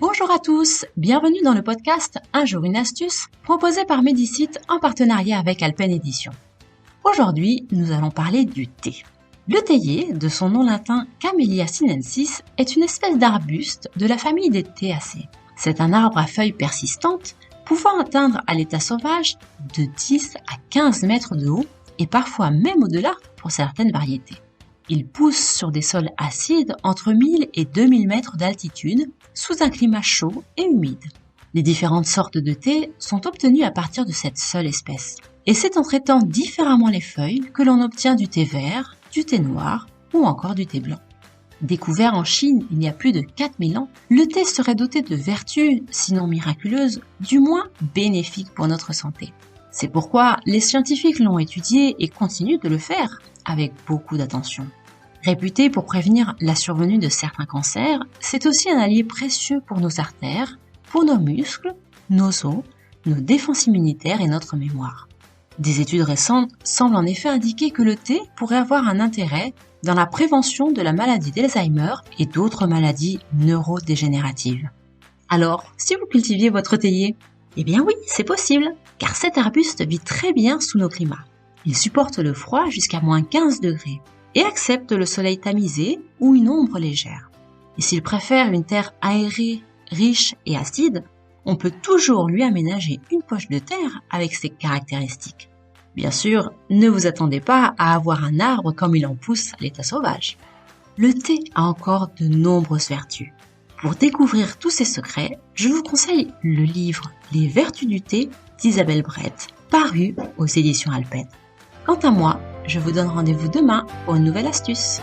Bonjour à tous, bienvenue dans le podcast Un jour une astuce proposé par Medicite en partenariat avec Alpen Éditions. Aujourd'hui, nous allons parler du thé. Le théier, de son nom latin Camellia sinensis, est une espèce d'arbuste de la famille des théacées. C'est un arbre à feuilles persistantes pouvant atteindre à l'état sauvage de 10 à 15 mètres de haut et parfois même au-delà pour certaines variétés. Il pousse sur des sols acides entre 1000 et 2000 mètres d'altitude sous un climat chaud et humide. Les différentes sortes de thé sont obtenues à partir de cette seule espèce. Et c'est en traitant différemment les feuilles que l'on obtient du thé vert, du thé noir ou encore du thé blanc. Découvert en Chine il y a plus de 4000 ans, le thé serait doté de vertus, sinon miraculeuses, du moins bénéfiques pour notre santé. C'est pourquoi les scientifiques l'ont étudié et continuent de le faire avec beaucoup d'attention. Réputé pour prévenir la survenue de certains cancers, c'est aussi un allié précieux pour nos artères, pour nos muscles, nos os, nos défenses immunitaires et notre mémoire. Des études récentes semblent en effet indiquer que le thé pourrait avoir un intérêt dans la prévention de la maladie d'Alzheimer et d'autres maladies neurodégénératives. Alors, si vous cultiviez votre théier, eh bien oui, c'est possible, car cet arbuste vit très bien sous nos climats. Il supporte le froid jusqu'à moins 15 degrés et accepte le soleil tamisé ou une ombre légère. Et s'il préfère une terre aérée, riche et acide, on peut toujours lui aménager une poche de terre avec ses caractéristiques. Bien sûr, ne vous attendez pas à avoir un arbre comme il en pousse à l'état sauvage. Le thé a encore de nombreuses vertus. Pour découvrir tous ses secrets, je vous conseille le livre Les vertus du thé d'Isabelle Brett, paru aux éditions Alpen. Quant à moi, je vous donne rendez-vous demain pour une nouvelle astuce.